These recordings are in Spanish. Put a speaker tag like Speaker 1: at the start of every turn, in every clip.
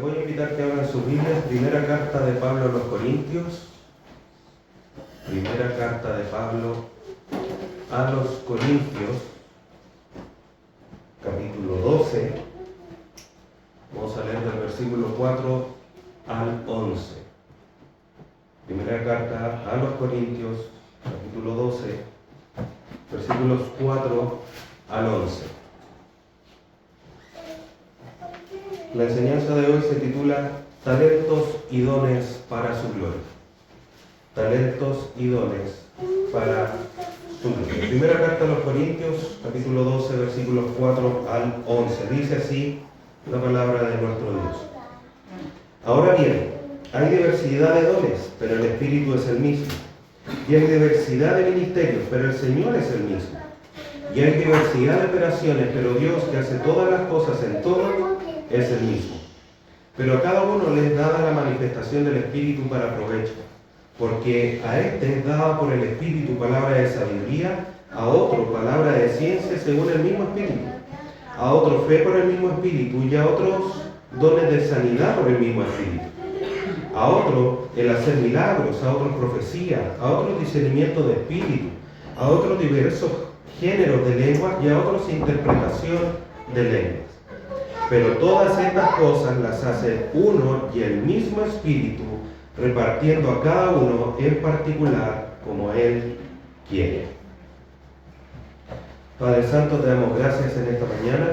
Speaker 1: voy a invitar que abran sus Biblias, primera carta de Pablo a los Corintios. Primera carta de Pablo a los Corintios, capítulo 12. Vamos a leer del versículo 4 al 11. Primera carta a los Corintios, capítulo 12, versículos 4 al 11. La enseñanza de hoy se titula Talentos y dones para su gloria. Talentos y dones para su gloria. Primera carta a los Corintios, capítulo 12, versículos 4 al 11. Dice así la palabra de nuestro Dios. Ahora bien, hay diversidad de dones, pero el Espíritu es el mismo. Y hay diversidad de ministerios, pero el Señor es el mismo. Y hay diversidad de operaciones, pero Dios, que hace todas las cosas en todo, es el mismo. Pero a cada uno le es dada la manifestación del Espíritu para provecho, porque a este es dada por el Espíritu palabra de sabiduría, a otro palabra de ciencia según el mismo Espíritu, a otro fe por el mismo Espíritu, y a otros dones de sanidad por el mismo Espíritu, a otro el hacer milagros, a otros profecía, a otros discernimiento de espíritu, a otros diversos géneros de lenguas y a otros interpretación de lenguas. Pero todas estas cosas las hace uno y el mismo Espíritu, repartiendo a cada uno en particular como Él quiere. Padre Santo, te damos gracias en esta mañana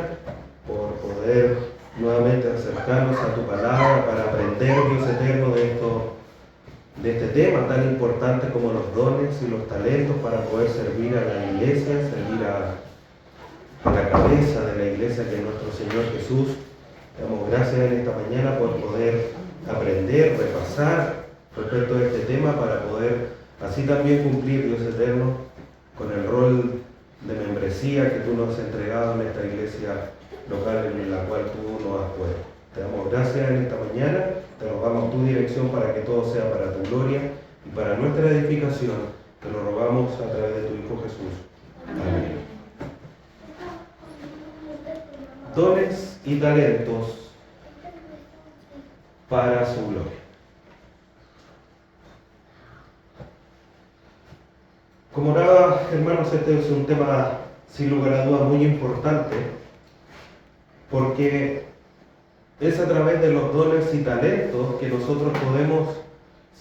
Speaker 1: por poder nuevamente acercarnos a tu palabra para aprender, Dios eterno, de este tema tan importante como los dones y los talentos para poder servir a la iglesia, servir a la cabeza de la iglesia que es nuestro Señor Jesús. Te damos gracias en esta mañana por poder aprender, repasar respecto a este tema para poder así también cumplir, Dios eterno, con el rol de membresía que tú nos has entregado en esta iglesia local en la cual tú nos has puesto. Te damos gracias en esta mañana, te rogamos tu dirección para que todo sea para tu gloria y para nuestra edificación. Te lo rogamos a través de tu Hijo Jesús. Amén. Dones y talentos para su gloria. Como nada, hermanos, este es un tema sin lugar a dudas muy importante, porque es a través de los dones y talentos que nosotros podemos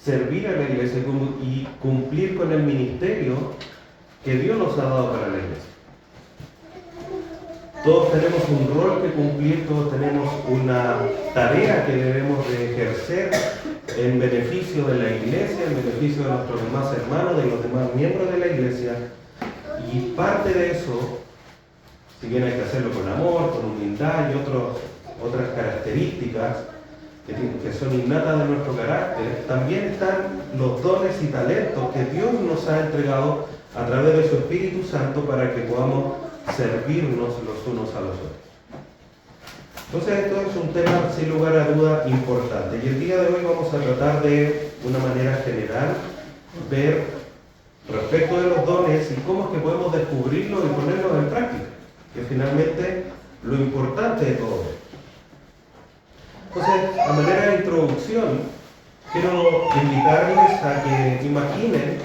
Speaker 1: servir a la iglesia y cumplir con el ministerio que Dios nos ha dado para la iglesia. Todos tenemos un rol que cumplir, todos tenemos una tarea que debemos de ejercer en beneficio de la iglesia, en beneficio de nuestros demás hermanos, de los demás miembros de la iglesia. Y parte de eso, si bien hay que hacerlo con amor, con humildad y otras características que son innatas de nuestro carácter, también están los dones y talentos que Dios nos ha entregado a través de su Espíritu Santo para que podamos servirnos los unos a los otros. Entonces esto es un tema sin lugar a duda importante y el día de hoy vamos a tratar de una manera general ver respecto de los dones y cómo es que podemos descubrirlos y ponerlos en práctica, que finalmente lo importante de todo esto. Entonces, a manera de introducción, quiero invitarles a que imaginen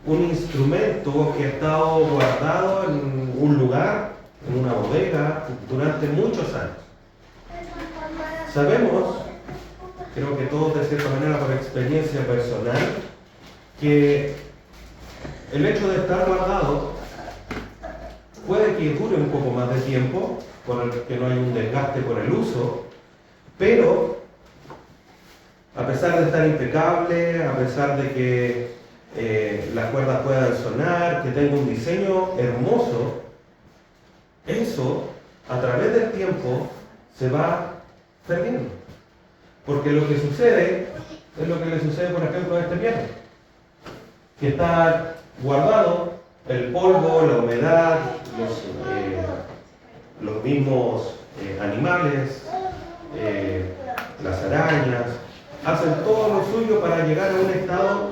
Speaker 1: un instrumento que ha estado guardado en un lugar, en una bodega, durante muchos años. Sabemos, creo que todos de cierta manera por experiencia personal, que el hecho de estar guardado puede que dure un poco más de tiempo, porque no hay un desgaste por el uso, pero a pesar de estar impecable, a pesar de que las cuerdas puedan sonar, que tenga un diseño hermoso, eso a través del tiempo se va perdiendo. Porque lo que sucede es lo que le sucede, por ejemplo, a este piano, que está guardado, el polvo, la humedad, los mismos animales, las arañas, hacen todo lo suyo para llegar a un estado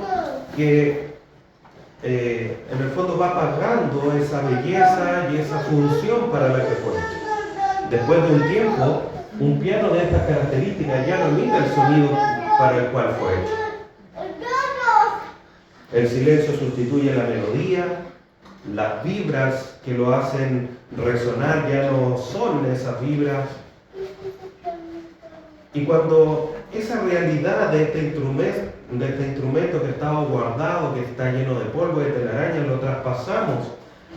Speaker 1: que en el fondo va apagando esa belleza y esa función para la que fue. Después de un tiempo, Un piano de estas características ya no emite el sonido para el cual fue hecho. El silencio sustituye la melodía, las vibras que lo hacen resonar ya no son esas vibras. Y cuando esa realidad de este instrumento que estaba guardado, que está lleno de polvo, de telaraña, lo traspasamos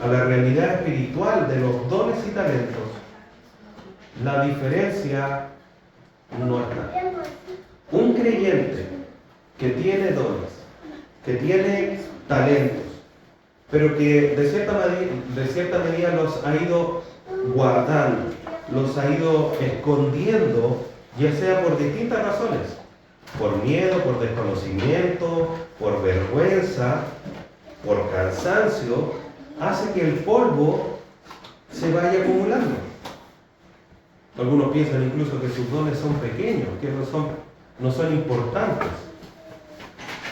Speaker 1: a la realidad espiritual de los dones y talentos, la diferencia no está. Un creyente que tiene dones, que tiene talentos, pero que de cierta medida los ha ido guardando, los ha ido escondiendo, ya sea por distintas razones, por miedo, por desconocimiento, por vergüenza, por cansancio, hace que el polvo se vaya acumulando. Algunos piensan incluso que sus dones son pequeños, que no son importantes.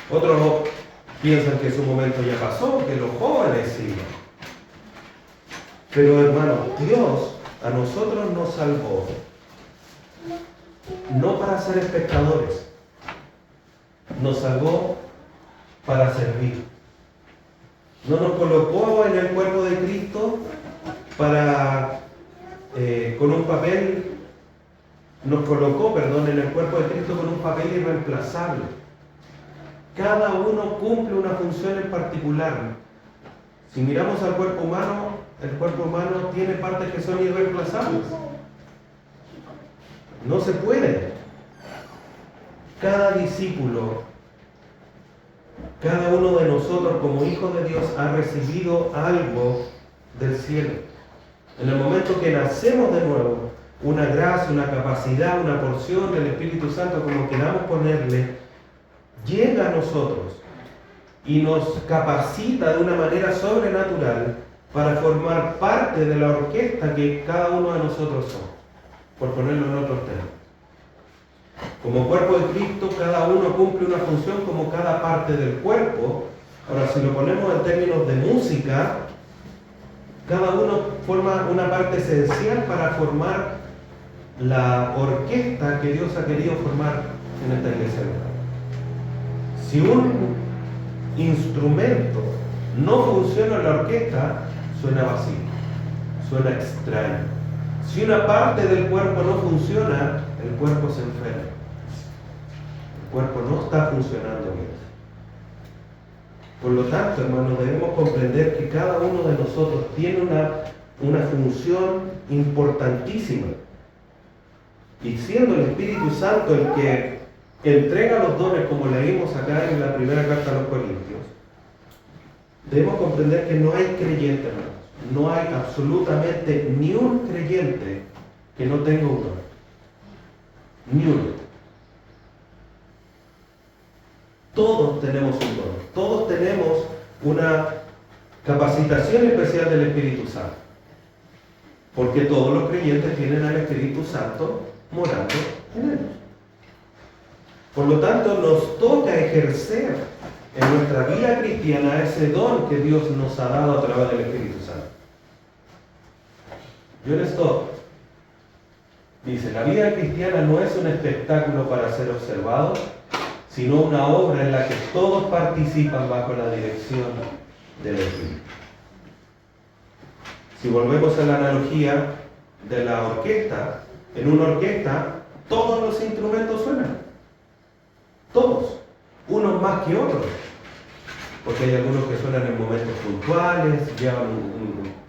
Speaker 1: Otros piensan que su momento ya pasó, que los jóvenes siguen. Pero hermanos, Dios a nosotros nos salvó no para ser espectadores, nos salvó para servir. No nos colocó en el cuerpo de Cristo con un papel, nos colocó, en el cuerpo de Cristo con un papel irreemplazable. Cada uno cumple una función en particular. Si miramos al cuerpo humano, el cuerpo humano tiene partes que son irreemplazables. No se puede. Cada discípulo, cada uno de nosotros como hijos de Dios ha recibido algo del cielo. En el momento que nacemos de nuevo, una gracia, una capacidad, una porción del Espíritu Santo, como queramos ponerle, llega a nosotros y nos capacita de una manera sobrenatural para formar parte de la orquesta que cada uno de nosotros somos, por ponerlo en otros términos. Como cuerpo de Cristo, cada uno cumple una función como cada parte del cuerpo. Ahora, si lo ponemos en términos de música, cada uno forma una parte esencial para formar la orquesta que Dios ha querido formar en esta iglesia. Si un instrumento no funciona en la orquesta, suena vacío, suena extraño. Si una parte del cuerpo no funciona, el cuerpo se enferma. El cuerpo no está funcionando bien. Por lo tanto, hermanos, debemos comprender que cada uno de nosotros tiene una función importantísima. Y siendo el Espíritu Santo el que entrega los dones, como leímos acá en la primera carta a los Corintios, debemos comprender que no hay creyente, hermanos. No hay absolutamente ni un creyente que no tenga un don. Ni uno. Todos tenemos un don. Todos tenemos una capacitación especial del Espíritu Santo. Porque todos los creyentes tienen al Espíritu Santo morando en ellos. Por lo tanto, nos toca ejercer en nuestra vida cristiana ese don que Dios nos ha dado a través del Espíritu Santo. John Stott dice: la vida cristiana no es un espectáculo para ser observado, sino una obra en la que todos participan bajo la dirección del Espíritu. Si volvemos a la analogía de la orquesta, en una orquesta todos los instrumentos suenan. Todos, unos más que otros. Porque hay algunos que suenan en momentos puntuales, llevan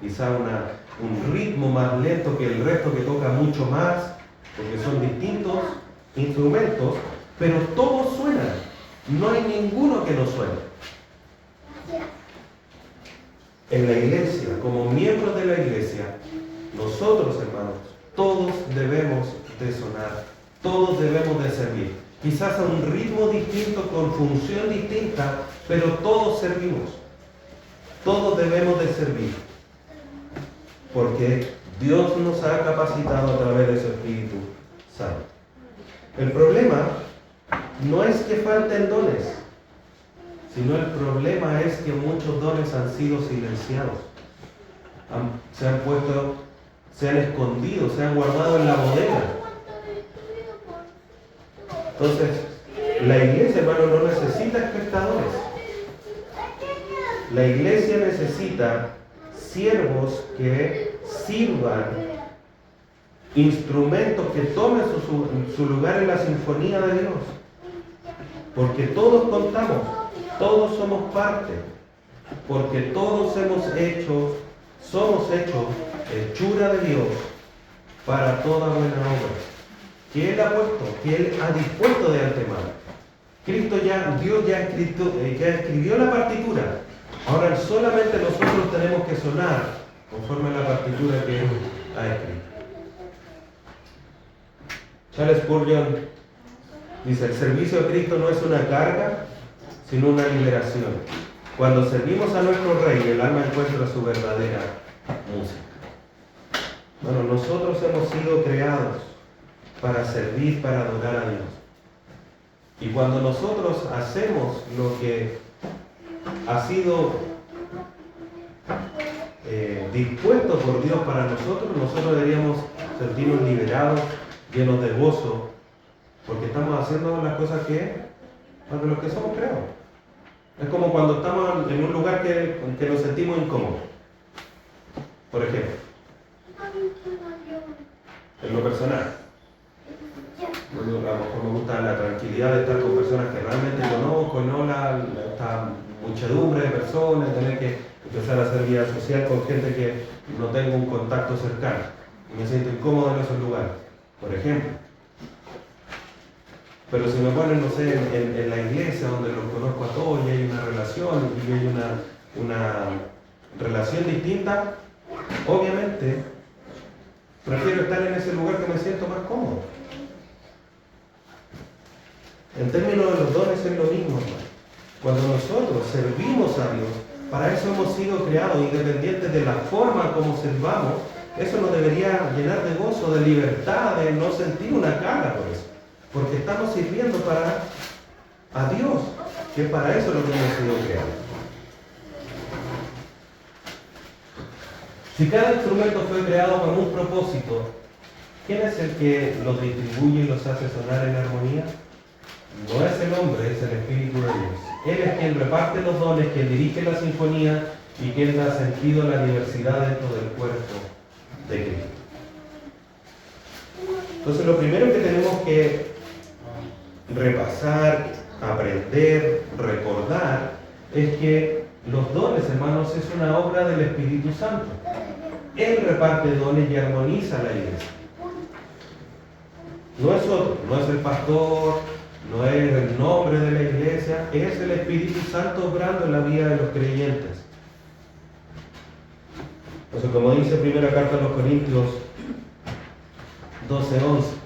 Speaker 1: quizá un ritmo más lento que el resto, que toca mucho más, porque son distintos instrumentos, pero todos suenan. No hay ninguno que no suene. En la iglesia, como miembros de la iglesia, nosotros, hermanos, todos debemos de sonar, todos debemos de servir. Quizás a un ritmo distinto, con función distinta, pero todos servimos. Todos debemos de servir. Porque Dios nos ha capacitado a través de su Espíritu Santo. El problema no es que falten dones, sino el problema es que muchos dones han sido silenciados. Se han escondido, se han guardado en la bodega. Entonces, la iglesia, hermano, no necesita espectadores. La iglesia necesita siervos que sirvan, instrumentos que tomen su lugar en la sinfonía de Dios. Porque todos contamos, todos somos parte, porque todos somos hechos hechura de Dios para toda buena obra, que Él ha puesto, que Él ha dispuesto de antemano. Dios ya escribió la partitura. Ahora solamente nosotros tenemos que sonar conforme a la partitura que Él ha escrito. Charles Spurgeon dice: el servicio a Cristo no es una carga, sino una liberación. Cuando servimos a nuestro Rey, el alma encuentra su verdadera música. Bueno, nosotros hemos sido creados para servir, para adorar a Dios. Y cuando nosotros hacemos lo que ha sido dispuesto por Dios para nosotros deberíamos sentirnos liberados, llenos de gozo, porque estamos haciendo las cosas para los que somos creados. Es como cuando estamos en un lugar que nos sentimos incómodos. Por ejemplo, en lo personal, a lo mejor me gusta la tranquilidad de estar con personas que realmente conozco, no esta muchedumbre de personas, tener que empezar a hacer vida social con gente que no tengo un contacto cercano. Y me siento incómodo en esos lugares, por ejemplo. Pero si me ponen, no sé, en la iglesia donde los conozco a todos y hay una relación y hay una relación distinta, obviamente prefiero estar en ese lugar que me siento más cómodo. En términos de los dones es lo mismo, hermano. Cuando nosotros servimos a Dios, para eso hemos sido creados, independientes de la forma como servamos. Eso nos debería llenar de gozo, de libertad, de no sentir una carga por eso. Porque estamos sirviendo a Dios, que es para eso lo que hemos sido creados. Si cada instrumento fue creado con un propósito, ¿quién es el que los distribuye y los hace sonar en armonía? No es el hombre, es el Espíritu de Dios. Él es quien reparte los dones, quien dirige la sinfonía y quien da sentido a la diversidad dentro del cuerpo de Cristo. Entonces, lo primero que tenemos que repasar, aprender, recordar, es que los dones, hermanos, es una obra del Espíritu Santo. Él reparte dones y armoniza la iglesia. No es otro, no es el pastor, no es el nombre de la iglesia, es el Espíritu Santo obrando en la vida de los creyentes. Entonces, como dice primera carta a los Corintios 12:11,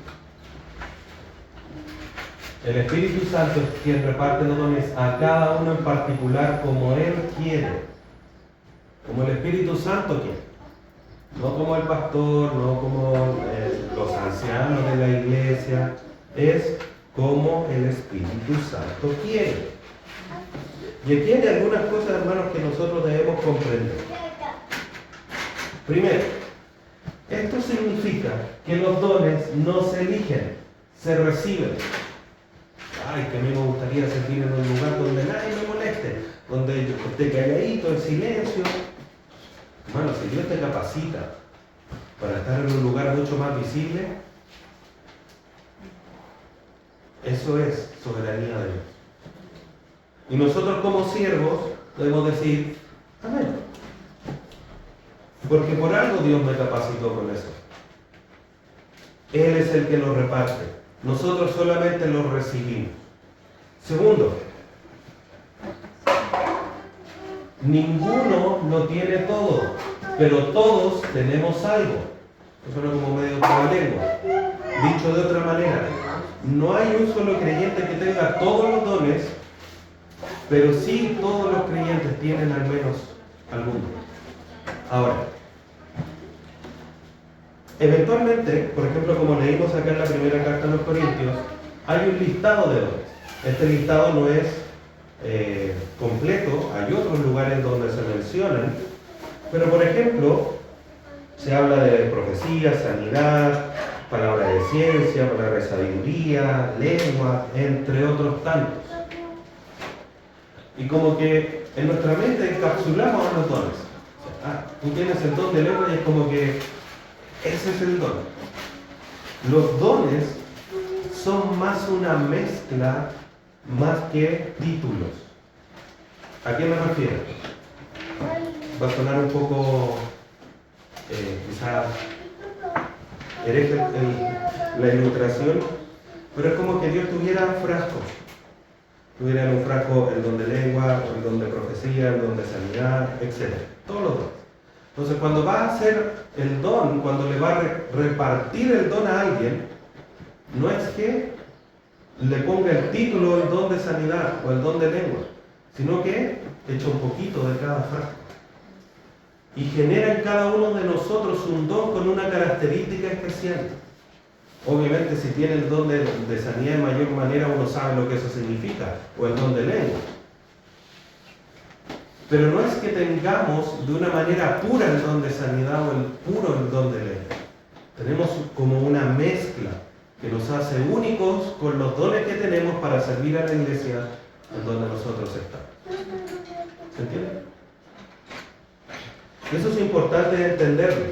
Speaker 1: el Espíritu Santo es quien reparte los dones a cada uno en particular como Él quiere. Como el Espíritu Santo quiere. No como el pastor, no como los ancianos de la iglesia. Es como el Espíritu Santo quiere. Y aquí hay algunas cosas, hermanos, que nosotros debemos comprender. Primero, esto significa que los dones no se eligen, se reciben. Ay, que a mí me gustaría sentir en un lugar donde nadie me moleste, donde yo esté calladito, en silencio. Hermano, si Dios te capacita para estar en un lugar mucho más visible, eso es soberanía de Dios. Y nosotros como siervos debemos decir, amén. Porque por algo Dios me capacitó con eso. Él es el que lo reparte. Nosotros solamente lo recibimos. Segundo, ninguno lo tiene todo, pero todos tenemos algo. Eso no es como medio trabalengua. Dicho de otra manera, no hay un solo creyente que tenga todos los dones, pero sí todos los creyentes tienen al menos alguno. Ahora, eventualmente, por ejemplo, como leímos acá en la primera carta a los Corintios, hay un listado de dones. Este listado no es completo, hay otros lugares donde se mencionan, pero por ejemplo, se habla de profecía, sanidad, palabra de ciencia, palabra de sabiduría, lengua, entre otros tantos. Y como que en nuestra mente encapsulamos a los dones. Tú tienes el don de lengua y es como que ese es el don. Los dones son más una mezcla más que títulos. ¿A qué me refiero? Va a sonar un poco quizás hereje la ilustración, pero es como que Dios tuviera frascos. Tuviera un frasco el don de lengua, el don de profecía, el don de sanidad, etc. Todos los dones. Entonces, cuando va a hacer el don, cuando le va a repartir el don a alguien, no es que le ponga el título, el don de sanidad o el don de lengua, sino que echa un poquito de cada frasco. Y genera en cada uno de nosotros un don con una característica especial. Obviamente, si tiene el don de sanidad de mayor manera, uno sabe lo que eso significa, o el don de lengua. Pero no es que tengamos de una manera pura el don de sanidad o el don de lengua. Tenemos como una mezcla que nos hace únicos con los dones que tenemos para servir a la iglesia en donde nosotros estamos. ¿Se entiende? Eso es importante entenderlo.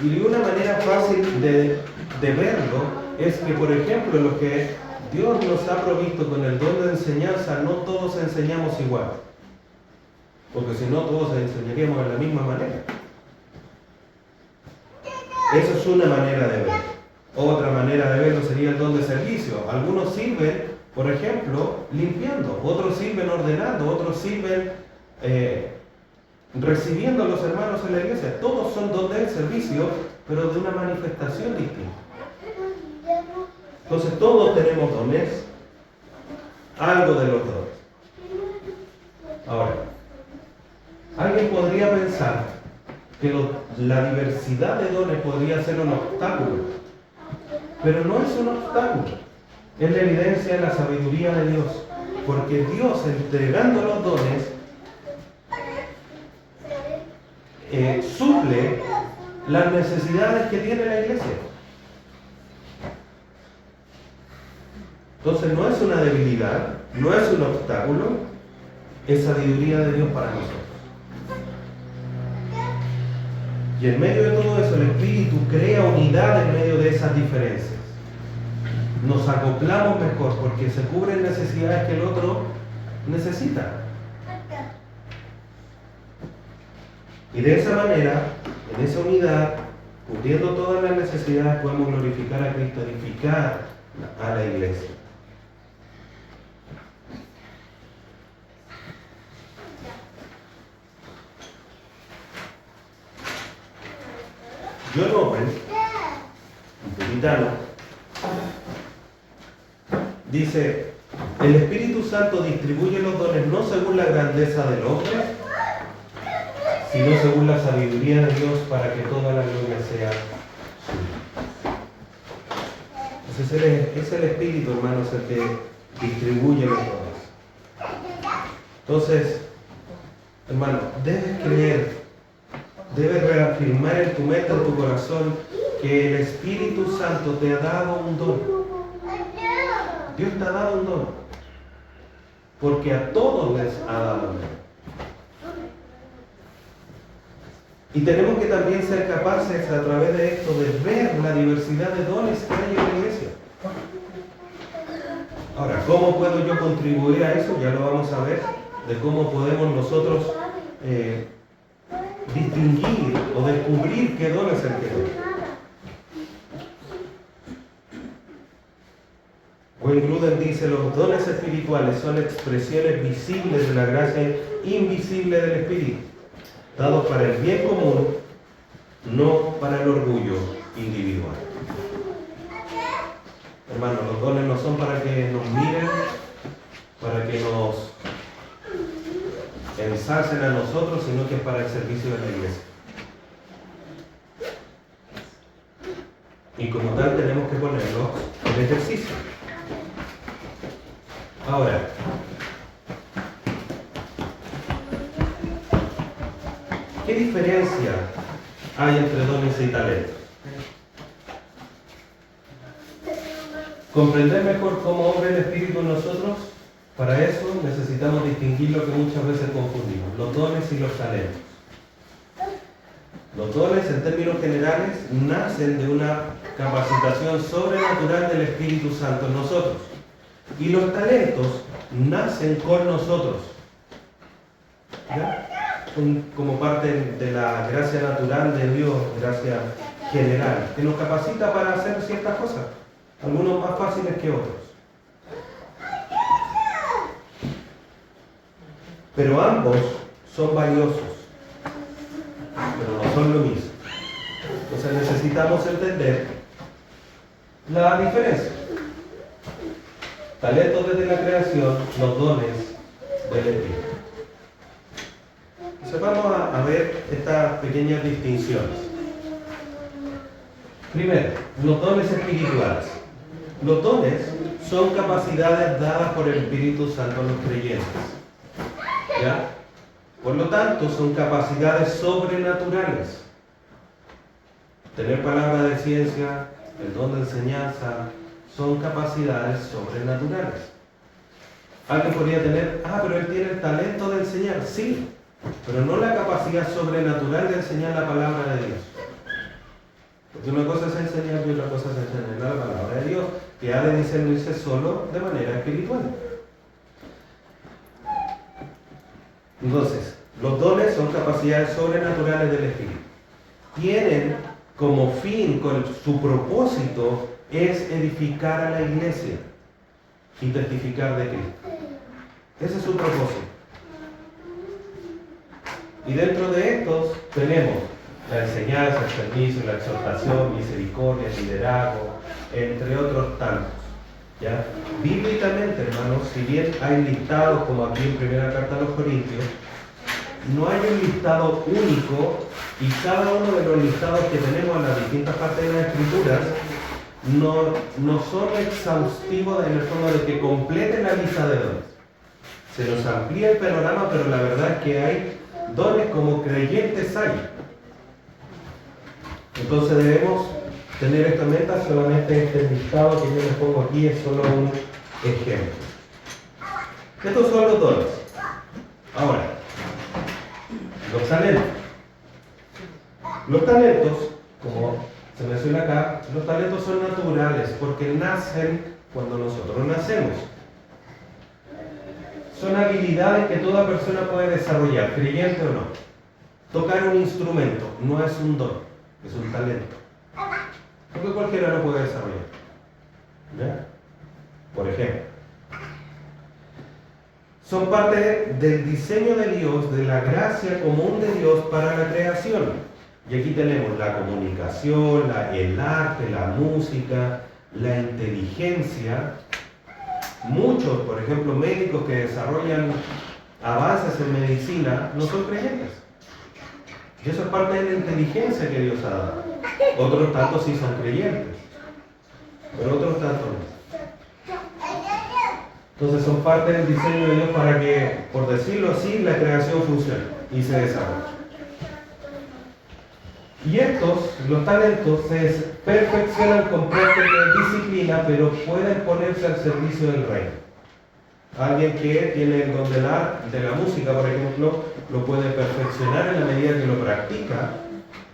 Speaker 1: Y de una manera fácil de verlo es que, por ejemplo, los que Dios nos ha provisto con el don de enseñanza, no todos enseñamos igual. Porque si no, todos enseñaríamos de la misma manera. Eso es una manera de ver. Otra manera de verlo sería el don de servicio. Algunos sirven, por ejemplo, limpiando. Otros sirven ordenando. Otros sirven recibiendo a los hermanos en la iglesia. Todos son dones de servicio, pero de una manifestación distinta. Entonces todos tenemos dones, algo de los dones. Ahora, alguien podría pensar que la diversidad de dones podría ser un obstáculo, pero no es un obstáculo. Es la evidencia de la sabiduría de Dios, porque Dios, entregando los dones, suple las necesidades que tiene la iglesia. Entonces no es una debilidad, no es un obstáculo, es sabiduría de Dios para nosotros. Y en medio de todo eso, el Espíritu crea unidad en medio de esas diferencias. Nos acoplamos mejor porque se cubren necesidades que el otro necesita. Y de esa manera, en esa unidad, cubriendo todas las necesidades, podemos glorificar a Cristo, edificar a la iglesia. John Owen, un puritano, dice: el Espíritu Santo distribuye los dones no según la grandeza del hombre, sino según la sabiduría de Dios, para que toda la gloria sea suya. Entonces es el Espíritu, hermanos, el que distribuye los dones. Entonces, hermano, debes creer, debes reafirmar en tu mente, en tu corazón, que el Espíritu Santo te ha dado un don. Dios te ha dado un don, porque a todos les ha dado un don. Y tenemos que también ser capaces, a través de esto, de ver la diversidad de dones que hay en la iglesia. Ahora, ¿cómo puedo yo contribuir a eso? Ya lo vamos a ver, de cómo podemos nosotros distinguir o descubrir qué don es el que doy. Wayne Grudem dice: los dones espirituales son expresiones visibles de la gracia invisible del Espíritu, dados para el bien común, no para el orgullo individual. Hermanos, los dones no son para que nos miren, para que nos ensalcen a nosotros, sino que es para el servicio de la iglesia. Y como tal tenemos que ponerlos en ejercicio. Ahora, ¿qué diferencia hay entre dones y talentos? ¿Comprender mejor cómo obra el Espíritu en nosotros? Para eso necesitamos distinguir lo que muchas veces confundimos, los dones y los talentos. Los dones, en términos generales, nacen de una capacitación sobrenatural del Espíritu Santo en nosotros. Y los talentos nacen con nosotros. ¿Ya? Son como parte de la gracia natural de Dios, gracia general, que nos capacita para hacer ciertas cosas, algunos más fáciles que otros. Pero ambos son valiosos, pero no son lo mismo. Entonces necesitamos entender la diferencia. Talentos desde la creación, los dones del Espíritu. Entonces vamos a ver estas pequeñas distinciones. Primero, los dones espirituales. Los dones son capacidades dadas por el Espíritu Santo a los creyentes. ¿Ya? Por lo tanto, son capacidades sobrenaturales. Tener palabra de ciencia, el don de enseñanza, son capacidades sobrenaturales. Alguien podría tener, pero él tiene el talento de enseñar. Sí, pero no la capacidad sobrenatural de enseñar la palabra de Dios. Porque una cosa es enseñar y otra cosa es enseñar la palabra de Dios, que ha de discernirse solo de manera espiritual. Entonces, los dones son capacidades sobrenaturales del Espíritu. Tienen como fin, su propósito es edificar a la iglesia y testificar de Cristo. Ese es su propósito. Y dentro de estos tenemos la enseñanza, el servicio, la exhortación, misericordia, liderazgo, entre otros tantos. ¿Ya? Bíblicamente, hermanos, si bien hay listados, como aquí en primera carta a los Corintios, no hay un listado único, y cada uno de los listados que tenemos en las distintas partes de las Escrituras no son exhaustivos en el fondo de que completen la lista de dones. Se nos amplía el panorama, pero la verdad es que hay dones como creyentes hay. Entonces debemos tener esto en mente. Solamente este listado que yo les pongo aquí es solo un ejemplo. Estos son los dones. Ahora, los talentos. Los talentos, como se menciona acá, los talentos son naturales porque nacen cuando nosotros nacemos. Son habilidades que toda persona puede desarrollar, creyente o no. Tocar un instrumento no es un don, es un talento. Porque cualquiera lo puede desarrollar. ¿Ya? Por ejemplo, son parte del diseño de Dios, de la gracia común de Dios para la creación. Y aquí tenemos la comunicación, el arte, la música, la inteligencia. Muchos, por ejemplo, médicos que desarrollan avances en medicina no son creyentes. Y eso es parte de la inteligencia que Dios ha dado. Otros tantos sí son creyentes, pero otros tantos no. Entonces son parte del diseño de Dios para que, por decirlo así, la creación funcione y se desarrolle. Y los talentos, se perfeccionan con práctica y disciplina, pero pueden ponerse al servicio del reino. Alguien que tiene el don de la música, por ejemplo, lo puede perfeccionar en la medida que lo practica.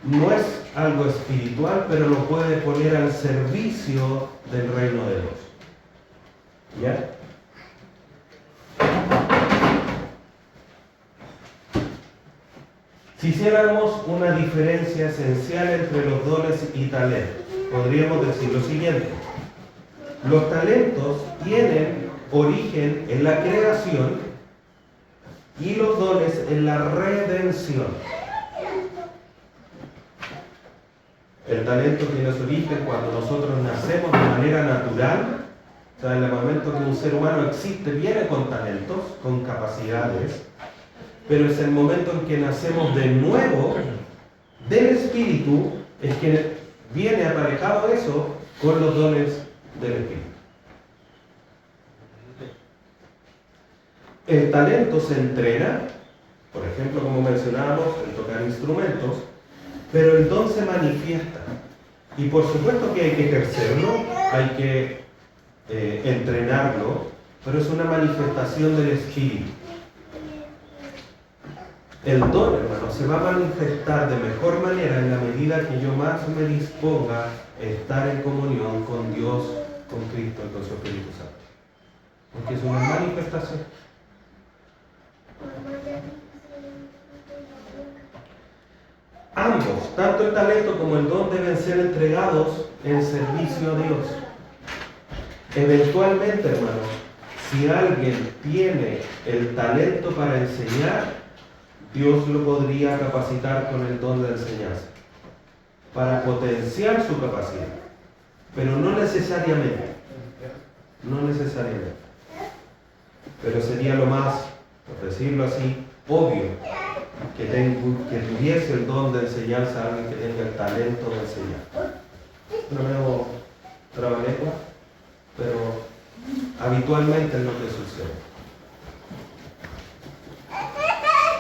Speaker 1: No es algo espiritual, pero lo puede poner al servicio del reino de Dios. ¿Ya? Si hiciéramos una diferencia esencial entre los dones y talentos, podríamos decir lo siguiente. Los talentos tienen origen en la creación y los dones en la redención. El talento tiene su origen cuando nosotros nacemos de manera natural. O sea, en el momento que un ser humano existe, viene con talentos, con capacidades. Pero es el momento en que nacemos de nuevo del Espíritu, es que viene aparejado eso con los dones del Espíritu. El talento se entrena, por ejemplo, como mencionábamos, en tocar instrumentos, pero el don se manifiesta. Y por supuesto que hay que ejercerlo, hay que entrenarlo, pero es una manifestación del Espíritu. El don, hermano, se va a manifestar de mejor manera en la medida que yo más me disponga a estar en comunión con Dios, con Cristo y con su Espíritu Santo. Porque es una manifestación. Ambos, tanto el talento como el don, deben ser entregados en servicio a Dios. Eventualmente, hermano, si alguien tiene el talento para enseñar, Dios lo podría capacitar con el don de enseñanza, para potenciar su capacidad, pero no necesariamente. No necesariamente. Pero sería lo más, por decirlo así, obvio que tuviese el don de enseñanza a alguien que tenga el talento de enseñar. No me hago trabalengua, pero habitualmente es lo que sucede.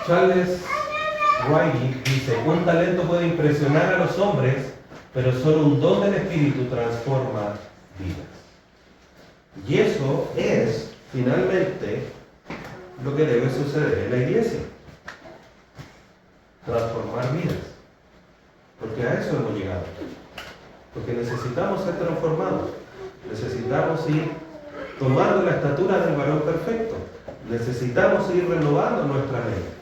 Speaker 1: Charles Riley dice: un talento puede impresionar a los hombres, pero solo un don del Espíritu transforma vidas. Y eso es, finalmente, lo que debe suceder en la iglesia. Transformar vidas. Porque a eso hemos llegado. Porque necesitamos ser transformados. Necesitamos ir tomando la estatura del varón perfecto. Necesitamos ir renovando nuestra mente.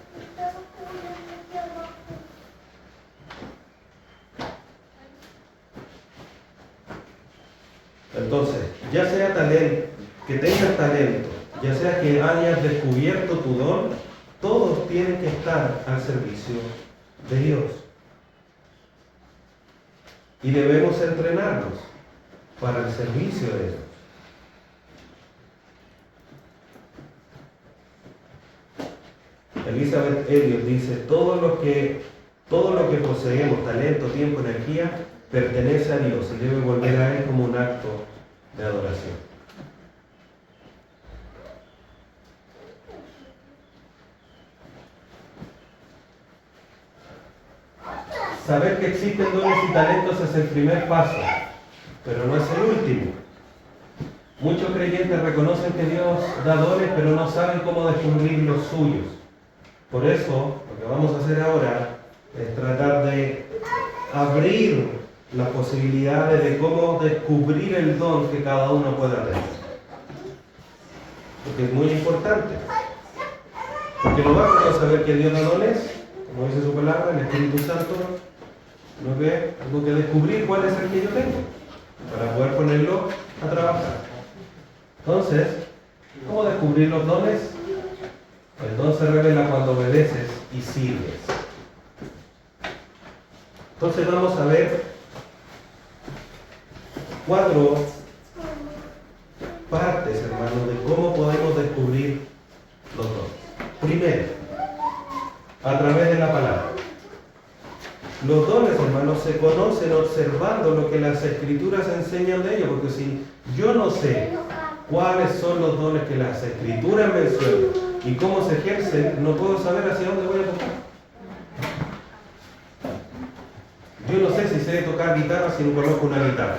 Speaker 1: Entonces, ya sea talento, que tengas talento, ya sea que hayas descubierto tu don, todos tienen que estar al servicio de Dios. Y debemos entrenarnos para el servicio de Dios. Elizabeth Elliot dice: todo lo que poseemos, talento, tiempo, energía, pertenece a Dios y debe volver a Él como un acto de adoración. Saber que existen dones y talentos es el primer paso, pero no es el último. Muchos creyentes reconocen que Dios da dones, pero no saben cómo descubrir los suyos. Por eso, lo que vamos a hacer ahora es tratar de abrir las posibilidades de cómo descubrir el don que cada uno pueda tener. Porque es muy importante. Porque no basta con saber que Dios da dones, como dice su palabra, el Espíritu Santo, no que tengo que descubrir cuál es el que yo tengo para poder ponerlo a trabajar. Entonces, ¿cómo descubrir los dones? El don se revela cuando obedeces y sirves. Entonces vamos a ver 4 partes, hermanos, de cómo podemos descubrir los dones. Primero, a través de la palabra. Los dones, hermanos, se conocen observando lo que las Escrituras enseñan de ellos, porque si yo no sé cuáles son los dones que las Escrituras mencionan y cómo se ejercen, no puedo saber hacia dónde voy a tocar. Yo no sé si sé tocar guitarra si no conozco una guitarra.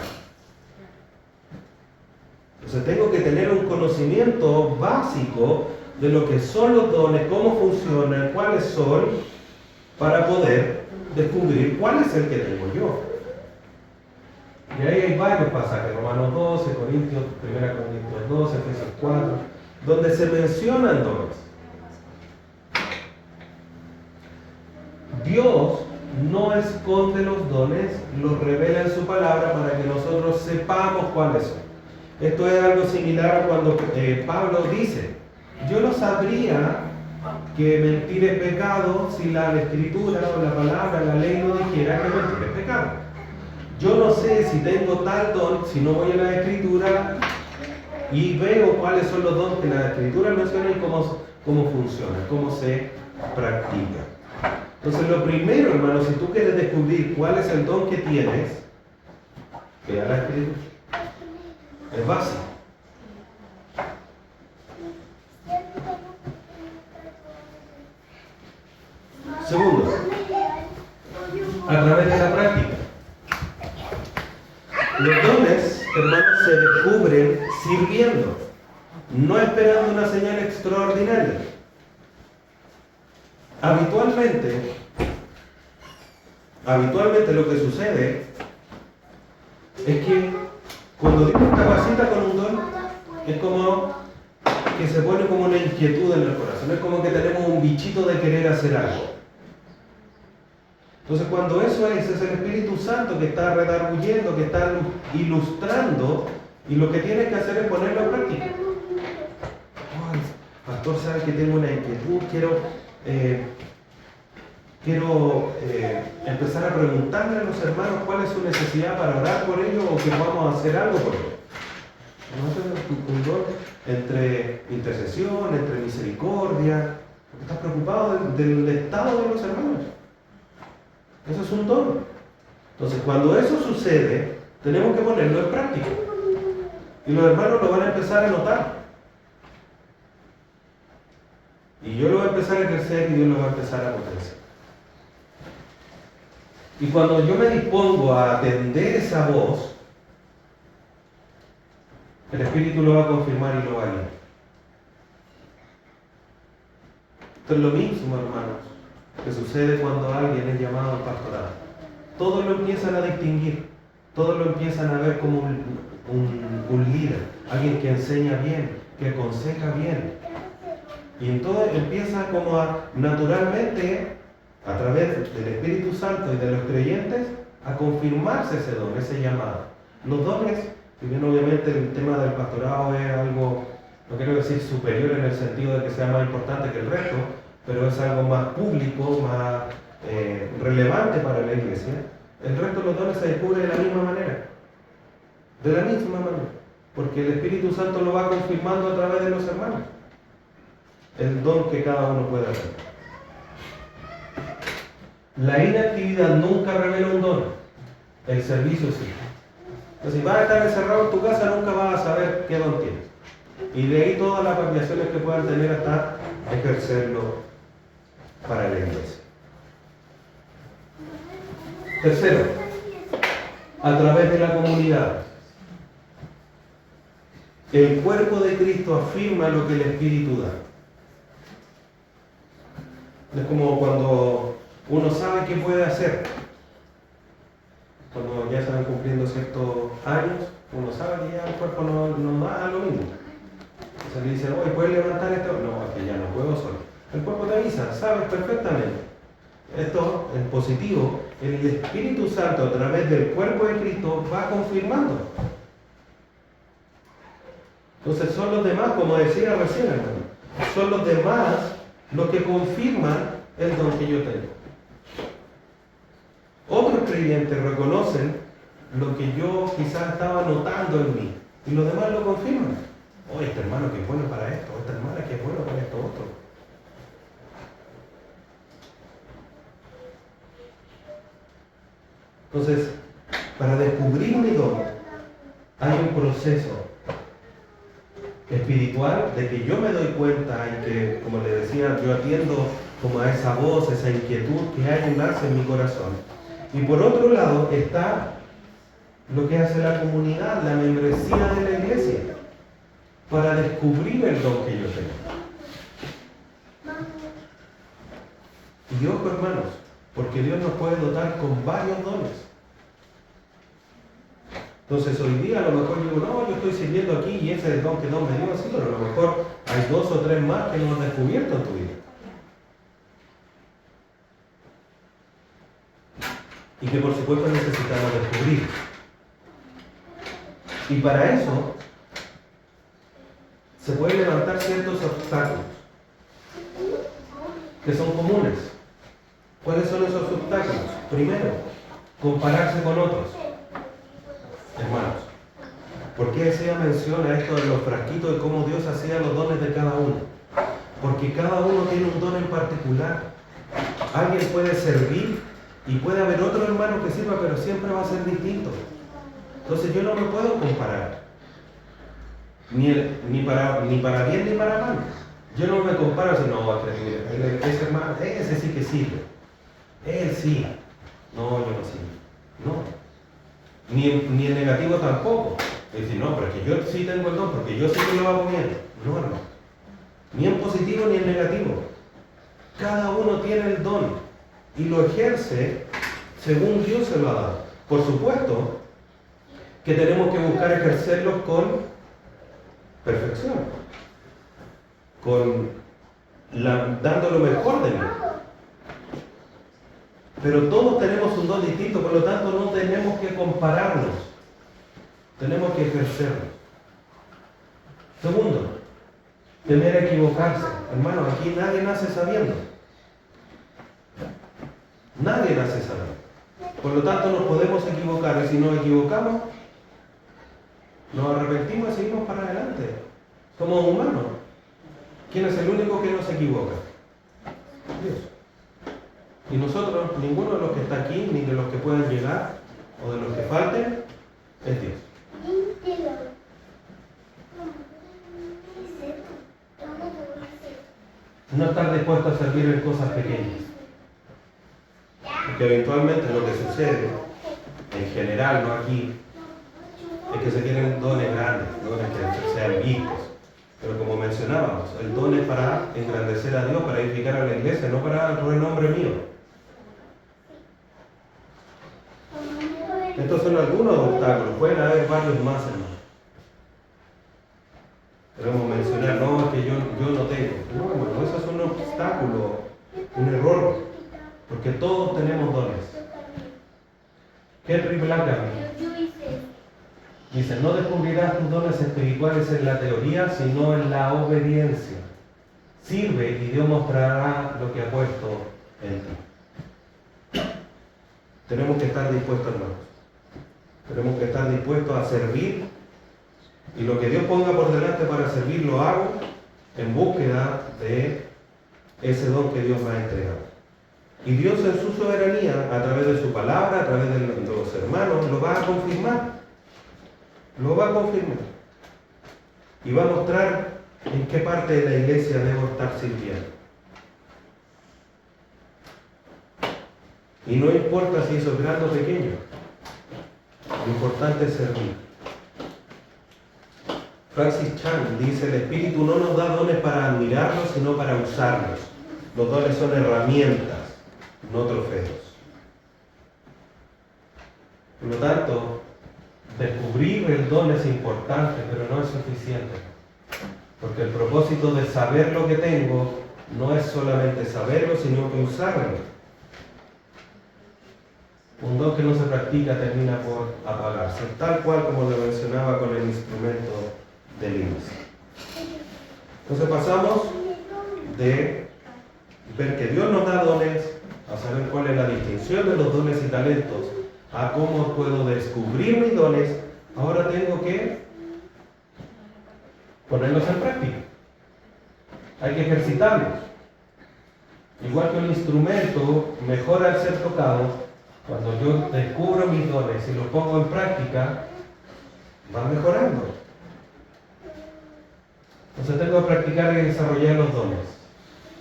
Speaker 1: Entonces tengo que tener un conocimiento básico de lo que son los dones, cómo funcionan, cuáles son, para poder descubrir cuál es el que tengo yo. Y ahí hay varios pasajes, Romanos 12, Corintios, 1 Corintios 12, Efesios 4, donde se mencionan dones. Dios no esconde los dones, los revela en su palabra para que nosotros sepamos cuáles son. Esto es algo similar a cuando Pablo dice: yo no sabría que mentir es pecado si la Escritura o la palabra, la ley no dijera que mentir es pecado. Yo no sé si tengo tal don si no voy a la Escritura y veo cuáles son los dones que la Escritura menciona y cómo funcionan, cómo se practica. Entonces lo primero, hermano, si tú quieres descubrir cuál es el don que tienes, ve a la Escritura. Es básico. Segundo, a través de la práctica. Los dones, hermanos, se descubren no esperando una señal extraordinaria. Habitualmente lo que sucede es que cuando Dios nos capacita con un don, es como que se pone como una inquietud en el corazón, es como que tenemos un bichito de querer hacer algo. Entonces cuando eso es el Espíritu Santo que está redarguyendo, que está ilustrando, y lo que tienes que hacer es ponerlo en práctica. Ay, pastor, sabe que tengo una inquietud, quiero empezar a preguntarle a los hermanos cuál es su necesidad para orar por ellos o que vamos a hacer algo por ellos. Un don entre intercesión, entre misericordia, porque estás preocupado del estado de los hermanos. Eso es un don. Entonces, cuando eso sucede, tenemos que ponerlo en práctica. Y los hermanos lo van a empezar a notar. Y yo lo voy a empezar a ejercer y Dios lo va a empezar a potenciar. Y cuando yo me dispongo a atender esa voz, el Espíritu lo va a confirmar y lo va a guiar. Esto es lo mismo, hermanos, que sucede cuando alguien es llamado al pastorado. Todos lo empiezan a distinguir, todos lo empiezan a ver como un líder, alguien que enseña bien, que aconseja bien. Y entonces empieza como naturalmente, a través del Espíritu Santo y de los creyentes, a confirmarse ese don, ese llamado. Los dones, si bien obviamente el tema del pastorado es algo, no quiero decir superior en el sentido de que sea más importante que el resto, pero es algo más público, más relevante para la iglesia. El resto de los dones se descubre de la misma manera. De la misma manera. Porque el Espíritu Santo lo va confirmando a través de los hermanos. El don que cada uno puede hacer. La inactividad nunca revela un don. El servicio sí. Entonces, si vas a estar encerrado en tu casa, nunca vas a saber qué don tienes. Y de ahí todas las variaciones que puedan tener hasta ejercerlo para la iglesia. Tercero, a través de la comunidad. El cuerpo de Cristo afirma lo que el Espíritu da. Es como cuando uno sabe qué puede hacer. Cuando ya se van cumpliendo ciertos años, uno sabe que ya el cuerpo no da lo mismo. Entonces le dicen, oye, ¿puedes levantar esto? No, es que ya no puedo solo. El cuerpo te avisa, sabes perfectamente. Esto, en positivo, el Espíritu Santo a través del cuerpo de Cristo va confirmando. Entonces son los demás, como decía recién, hermano, son los demás los que confirman el don que yo tengo. Otros creyentes reconocen lo que yo quizás estaba notando en mí y los demás lo confirman. Oh, este hermano que es bueno para esto, esta hermana que es bueno para esto otro. Entonces, para descubrir mi don, hay un proceso espiritual de que yo me doy cuenta y que, como le decía, yo atiendo como a esa voz, esa inquietud que hay y nace en mi corazón. Y por otro lado está lo que hace la comunidad, la membresía de la iglesia, para descubrir el don que yo tengo. Y ojo, hermanos, porque Dios nos puede dotar con varios dones. Entonces hoy día a lo mejor digo, no, yo estoy sirviendo aquí y ese es el don que Dios me dio así, pero a lo mejor hay 2 o 3 más que no has descubierto en tu vida. Y que por supuesto necesitamos descubrir. Y para eso se pueden levantar ciertos obstáculos que son comunes. ¿Cuáles son esos obstáculos? Primero, compararse con otros. Hermanos, ¿por qué hacía mención a esto de los frasquitos de cómo Dios hacía los dones de cada uno? Porque cada uno tiene un don en particular. Alguien puede servir y puede haber otro hermano que sirva, pero siempre va a ser distinto. Entonces yo no me puedo comparar. Ni para bien ni para mal. Yo no me comparo, sino ese hermano, ese sí que sirve. Él sí. No, yo no sirvo. No. Ni en negativo tampoco. Y decir, no, pero es que yo sí tengo el don, porque yo sí que lo hago bien. No, hermano. Ni en positivo ni en negativo. Cada uno tiene el don y lo ejerce según Dios se lo ha dado. Por supuesto que tenemos que buscar ejercerlos con perfección, dando lo mejor de mí. Pero todos tenemos un don distinto, por lo tanto no tenemos que compararnos, tenemos que ejercerlo. Segundo, temer a equivocarse. Hermano, aquí nadie nace sabiendo. Nadie nace sabiendo. Por lo tanto nos podemos equivocar y si nos equivocamos, nos arrepentimos y seguimos para adelante. Somos humanos. ¿Quién es el único que no se equivoca? Dios. Y nosotros, ninguno de los que está aquí, ni de los que puedan llegar, o de los que falten, es Dios. No estar dispuesto a servir en cosas pequeñas. Porque eventualmente lo que sucede, en general, no aquí, es que se quieren dones grandes, dones que sean vistos. Pero como mencionábamos, el don es para engrandecer a Dios, para edificar a la iglesia, no para el renombre mío. Estos son algunos obstáculos, pueden haber varios más, hermano. Debemos mencionar, no, es que yo no tengo. No, hermano, eso es un obstáculo, un error, porque todos tenemos dones. Henry Blackaby dice, no descubrirás tus dones espirituales en la teoría, sino en la obediencia. Sirve y Dios mostrará lo que ha puesto en ti. Tenemos que estar dispuestos, hermanos. Tenemos que estar dispuestos a servir. Y lo que Dios ponga por delante para servir, lo hago en búsqueda de ese don que Dios me ha entregado. Y Dios en su soberanía, a través de su palabra, a través de los hermanos, lo va a confirmar. Lo va a confirmar. Y va a mostrar en qué parte de la iglesia debo estar sirviendo. Y no importa si eso es grande o pequeño. Lo importante es servir. Francis Chan dice, el Espíritu no nos da dones para admirarlos, sino para usarlos. Los dones son herramientas, no trofeos. Por lo tanto, descubrir el don es importante, pero no es suficiente. Porque el propósito de saber lo que tengo no es solamente saberlo, sino que usarlo. Un don que no se practica termina por apagarse, tal cual como lo mencionaba con el instrumento de Linus. Entonces pasamos de ver que Dios nos da dones, a saber cuál es la distinción de los dones y talentos, a cómo puedo descubrir mis dones. Ahora tengo que ponerlos en práctica. Hay que ejercitarlos. Igual que un instrumento mejora al ser tocado, cuando yo descubro mis dones y los pongo en práctica, van mejorando. Entonces tengo que practicar y desarrollar los dones.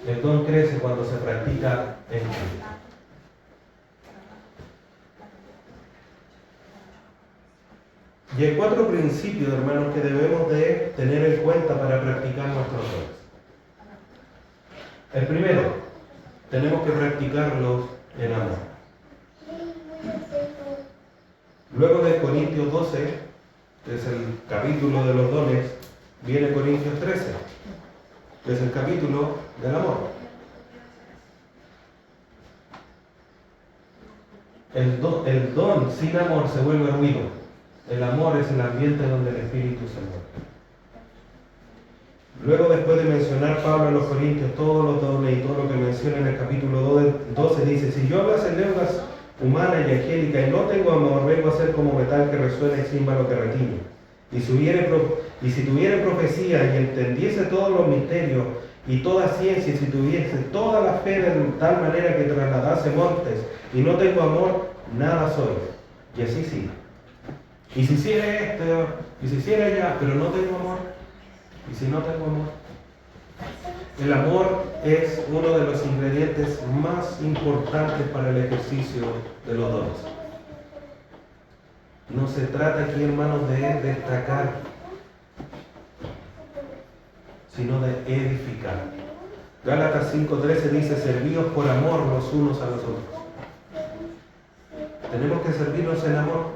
Speaker 1: El don crece cuando se practica en ti. Y hay 4 principios, hermanos, que debemos de tener en cuenta para practicar nuestros dones. El primero, tenemos que practicarlos en amor. Luego de Corintios 12, que es el capítulo de los dones, viene Corintios 13, que es el capítulo del amor. El don sin amor se vuelve ruido. El amor es el ambiente donde el Espíritu se mueve. Luego, después de mencionar Pablo a los Corintios todos los dones y todo lo que menciona en el capítulo 12, dice, si yo hablas en lenguas humanas y angélicas y no tengo amor, vengo a ser como metal que resuena y címbalo que retiñe. Y si tuviere profecía y entendiese todos los misterios y toda ciencia, y si tuviese toda la fe de tal manera que trasladase montes, y no tengo amor, nada soy. Y así sí. Y si hiciera esto, y si hiciera allá, pero no tengo amor, y si no tengo amor. El amor es uno de los ingredientes más importantes para el ejercicio de los dones. No se trata aquí, hermanos, de destacar, sino de edificar. Gálatas 5:13 dice, servíos por amor los unos a los otros. Tenemos que servirnos en amor.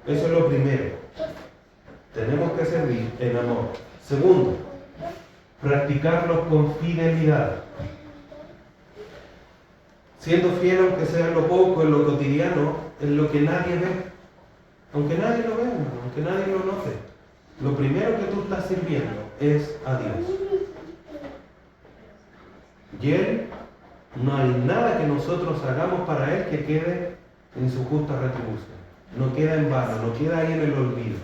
Speaker 1: Eso es lo primero. Tenemos que servir en amor. Segundo, practicarlo con fidelidad. Siendo fiel aunque sea en lo poco, en lo cotidiano, en lo que nadie ve. Aunque nadie lo vea, aunque nadie lo note. Lo primero que tú estás sirviendo es a Dios. Y Él, no hay nada que nosotros hagamos para Él que quede en su justa retribución. No queda en vano, no queda ahí en el olvido.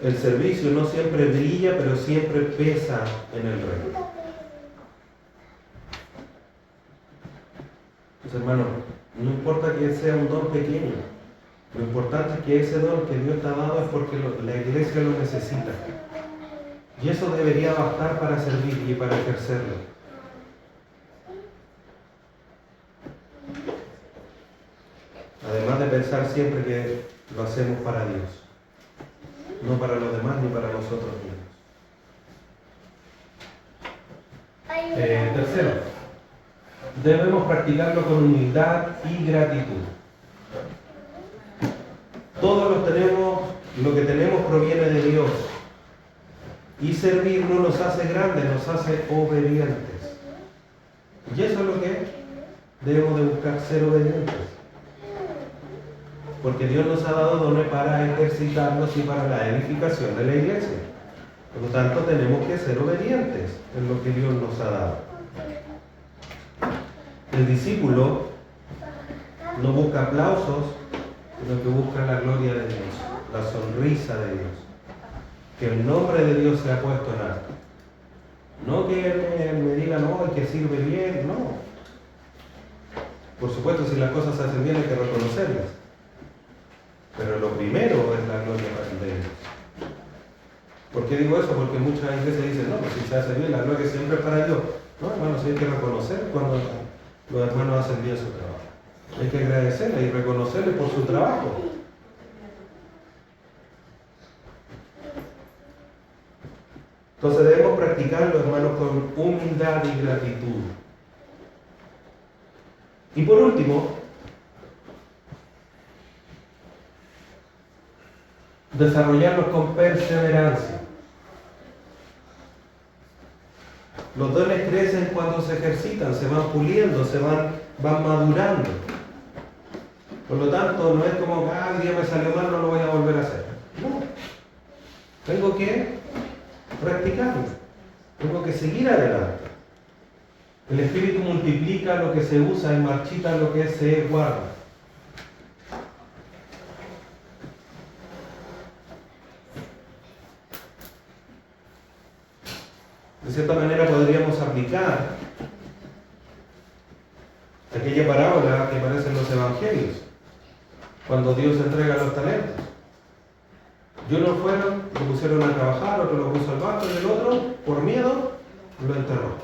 Speaker 1: El servicio no siempre brilla, pero siempre pesa en el reino. Pues hermano, no importa que sea un don pequeño, lo importante es que ese don que Dios te ha dado es porque la iglesia lo necesita. Y eso debería bastar para servir y para ejercerlo. Además de pensar siempre que lo hacemos para Dios, no para los demás ni para nosotros mismos. Tercero, debemos practicarlo con humildad y gratitud. Todos lo que tenemos proviene de Dios. Y servir no nos hace grandes, nos hace obedientes. Y eso es lo que debemos de buscar, ser obedientes. Porque Dios nos ha dado dones para ejercitarnos y para la edificación de la iglesia. Por lo tanto, tenemos que ser obedientes en lo que Dios nos ha dado. El discípulo no busca aplausos, sino que busca la gloria de Dios, la sonrisa de Dios. Que el nombre de Dios sea puesto en alto. No que Él me diga, no, el que sirve bien, no. Por supuesto, si las cosas se hacen bien hay que reconocerlas. Pero lo primero es la gloria de Dios. ¿Por qué digo eso? Porque muchas veces dicen, no, pues si se hace bien, la gloria siempre es para Dios. No, hermanos, hay que reconocer cuando los hermanos hacen bien su trabajo. Hay que agradecerle y reconocerle por su trabajo. Entonces debemos practicarlo, hermanos, con humildad y gratitud. Y por último, desarrollarlos con perseverancia. Los dones crecen cuando se ejercitan, se van puliendo, van madurando. Por lo tanto, no es como, el día me salió mal, no lo voy a volver a hacer. No. Tengo que practicarlo. Tengo que seguir adelante. El Espíritu multiplica lo que se usa y marchita lo que se guarda. De cierta manera podríamos aplicar aquella parábola que aparece en los evangelios, cuando Dios entrega los talentos. Y unos fueron, lo pusieron a trabajar, otro lo puso al banco y el otro, por miedo, lo enterró.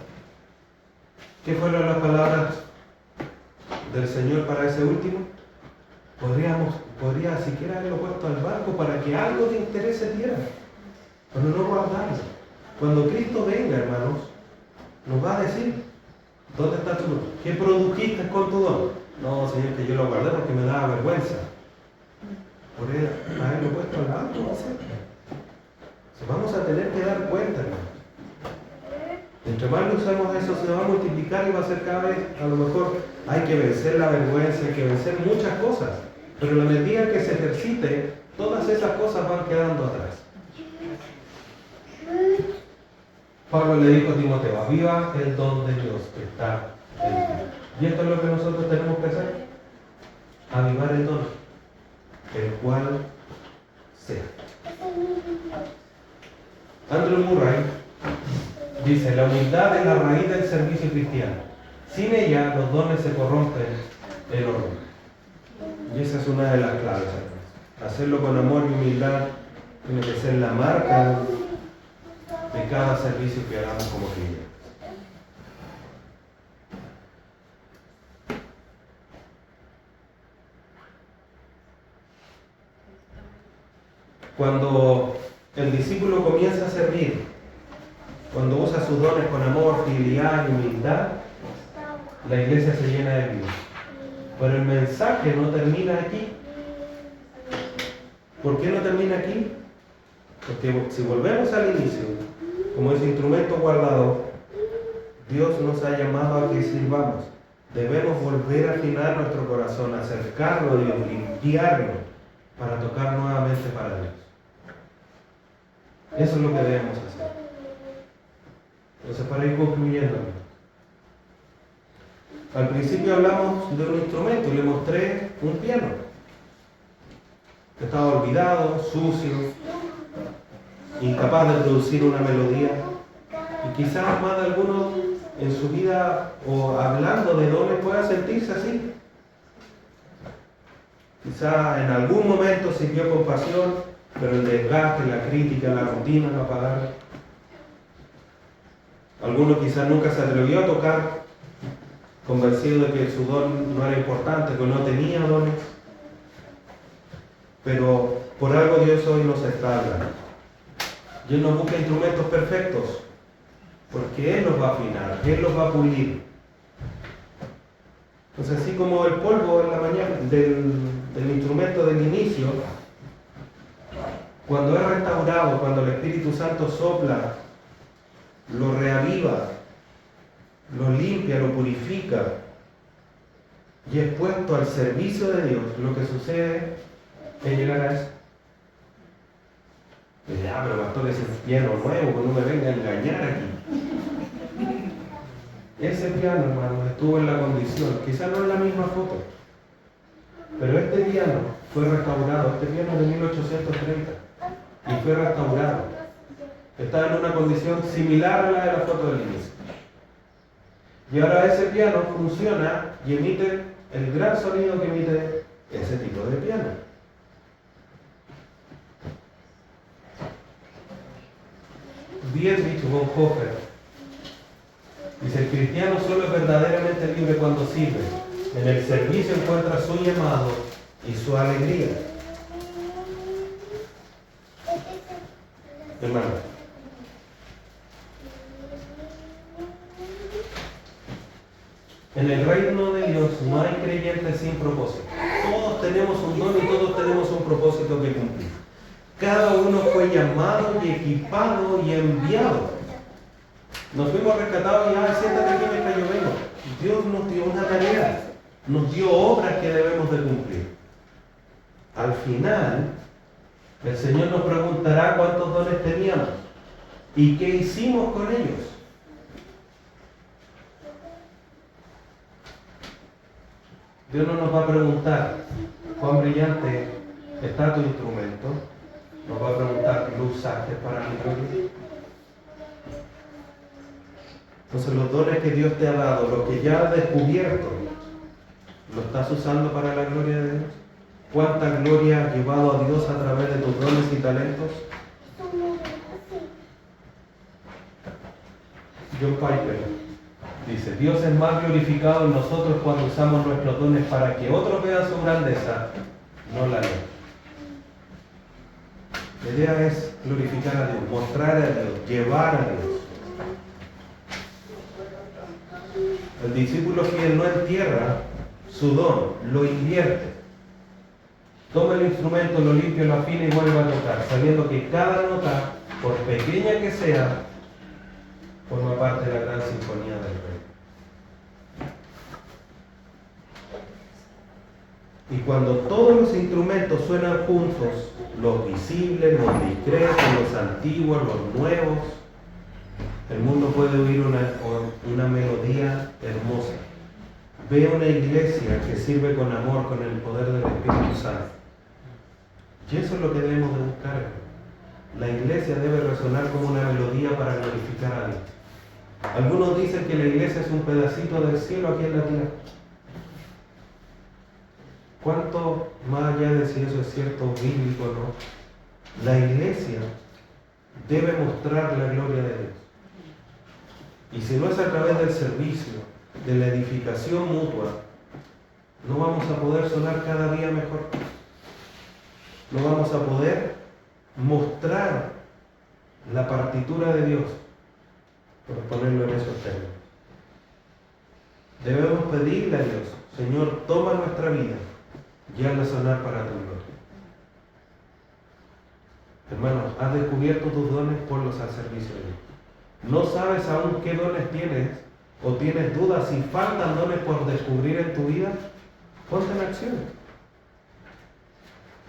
Speaker 1: ¿Qué fueron las palabras del Señor para ese último? Podría siquiera haberlo puesto al banco para que algo de interés se diera, pero no guardarlo. Cuando Cristo venga, hermanos, nos va a decir, ¿dónde está tu don? ¿Qué produjiste con tu don? No, Señor, que yo lo guardé porque me daba vergüenza. Por haberlo puesto al lado, no sé. Vamos a tener que dar cuenta, hermanos. Entre más lo usamos eso, se va a multiplicar y va a ser cada vez, a lo mejor hay que vencer la vergüenza, hay que vencer muchas cosas. Pero en la medida que se ejercite, todas esas cosas van quedando atrás. Pablo le dijo a Timoteo, aviva el don de Dios que está en ti. Y esto es lo que nosotros tenemos que hacer. Avivar el don, el cual sea. Andrew Murray dice, la humildad es la raíz del servicio cristiano. Sin ella los dones se corrompen el orden. Y esa es una de las claves, hermanos. Hacerlo con amor y humildad tiene que ser la marca de cada servicio que hagamos como creyentes. Cuando el discípulo comienza a servir, cuando usa sus dones con amor, fidelidad y humildad, la iglesia se llena de vida. Pero el mensaje no termina aquí. ¿Por qué no termina aquí? Porque si volvemos al inicio, como ese instrumento guardado, Dios nos ha llamado a que sirvamos. Debemos volver a afinar nuestro corazón, acercarlo a Dios, limpiarlo, para tocar nuevamente para Dios. Eso es lo que debemos hacer. Entonces, para ir concluyendo, al principio hablamos de un instrumento y le mostré un piano que estaba olvidado, sucio, incapaz de producir una melodía. Y quizás más de alguno en su vida o hablando de dones pueda sentirse así. Quizás en algún momento sirvió con pasión, pero el desgaste, la crítica, la rutina lo apagaron. Alguno quizás nunca se atrevió a tocar, convencido de que su don no era importante, que no tenía dones. Pero por algo Dios hoy nos está hablando. Dios no busca instrumentos perfectos, porque Él los va a afinar, Él los va a pulir. Entonces, así como el polvo en la mañana del instrumento del inicio, cuando es restaurado, cuando el Espíritu Santo sopla, lo reaviva, lo limpia, lo purifica y es puesto al servicio de Dios, lo que sucede es llegar a eso. Y dice, pero pastor, ese piano nuevo, que no me venga a engañar aquí. Ese piano, hermano, estuvo en la condición, quizás no en la misma foto, pero este piano fue restaurado, este piano es de 1830 y fue restaurado. Estaba en una condición similar a la de la foto del inicio. Y ahora ese piano funciona y emite el gran sonido que emite ese tipo de piano. Dietrich Bonhoeffer dice: el cristiano solo es verdaderamente libre cuando sirve. En el servicio encuentra su llamado y su alegría. Hermano, en el reino de Dios no hay creyentes sin propósito. Todos tenemos un don y todos tenemos un propósito que cumplir. Cada uno fue llamado y equipado y enviado. Nos fuimos rescatados y siéntate aquí mientras yo vengo. Dios nos dio una tarea, nos dio obras que debemos de cumplir. Al final, el Señor nos preguntará cuántos dones teníamos y qué hicimos con ellos. Dios no nos va a preguntar cuán brillante está tu instrumento. Nos va a preguntar, ¿lo usaste para mi gloria? Entonces los dones que Dios te ha dado, lo que ya has descubierto, ¿lo estás usando para la gloria de Dios? ¿Cuánta gloria has llevado a Dios a través de tus dones y talentos? John Piper dice: Dios es más glorificado en nosotros cuando usamos nuestros dones para que otros vean su grandeza, no la ley. La idea es glorificar a Dios, mostrar a Dios, llevar a Dios. El discípulo fiel no entierra su don, lo invierte. Toma el instrumento, lo limpia, lo afina y vuelve a tocar, sabiendo que cada nota, por pequeña que sea, forma parte de la gran sinfonía del Rey. Y cuando todos los instrumentos suenan juntos, los visibles, los discretos, los antiguos, los nuevos, el mundo puede oír una melodía hermosa. Ve una iglesia que sirve con amor, con el poder del Espíritu Santo. Y eso es lo que debemos de buscar. La iglesia debe resonar como una melodía para glorificar a Dios. Algunos dicen que la iglesia es un pedacito del cielo aquí en la tierra. ¿Cuánto más allá de si eso es cierto bíblico o no? La iglesia debe mostrar la gloria de Dios. Y si no es a través del servicio, de la edificación mutua, no vamos a poder sonar cada día mejor. No vamos a poder mostrar la partitura de Dios, por ponerlo en esos términos. Debemos pedirle a Dios, Señor, toma nuestra vida y hazla sonar para tu gloria. Hermanos, has descubierto tus dones, ponlos al servicio de Dios. No sabes aún qué dones tienes, o tienes dudas si faltan dones por descubrir en tu vida, ponte en acción.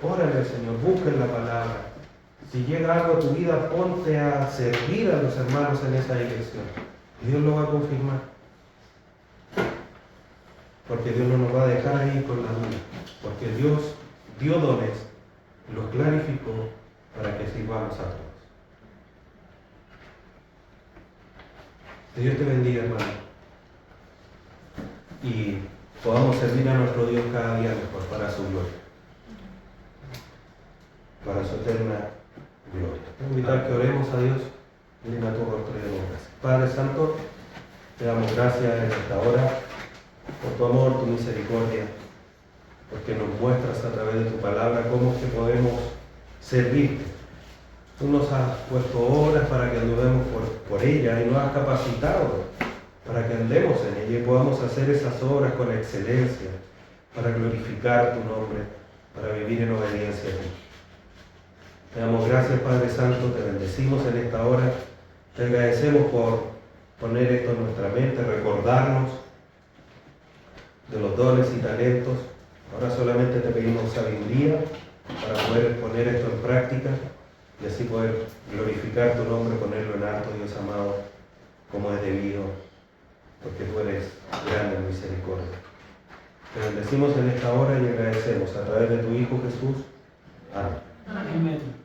Speaker 1: Órale al Señor, busca en la palabra. Si llega algo a tu vida, ponte a servir a los hermanos en esa dirección. Y Dios lo va a confirmar. Porque Dios no nos va a dejar ahí con la duda. Porque Dios dio dones, los clarificó para que sirvamos a todos. Que Dios te bendiga, hermano. Y podamos servir a nuestro Dios cada día mejor para su gloria. Para su eterna gloria. Te voy a invitar que oremos a Dios. Inclina tu rostro y demos gracias. Padre Santo, te damos gracias en esta hora por tu amor, tu misericordia, porque nos muestras a través de tu palabra cómo es que podemos servirte. Tú nos has puesto obras para que andemos por ella y nos has capacitado para que andemos en ella y podamos hacer esas obras con excelencia, para glorificar tu nombre, para vivir en obediencia a ti. Te damos gracias, Padre Santo, te bendecimos en esta hora, te agradecemos por poner esto en nuestra mente, recordarnos de los dones y talentos. Ahora solamente te pedimos sabiduría para poder poner esto en práctica y así poder glorificar tu nombre, ponerlo en alto, Dios amado, como es debido, porque tú eres grande en misericordia. Te bendecimos en esta hora y agradecemos a través de tu Hijo Jesús. Amén.
Speaker 2: Amén.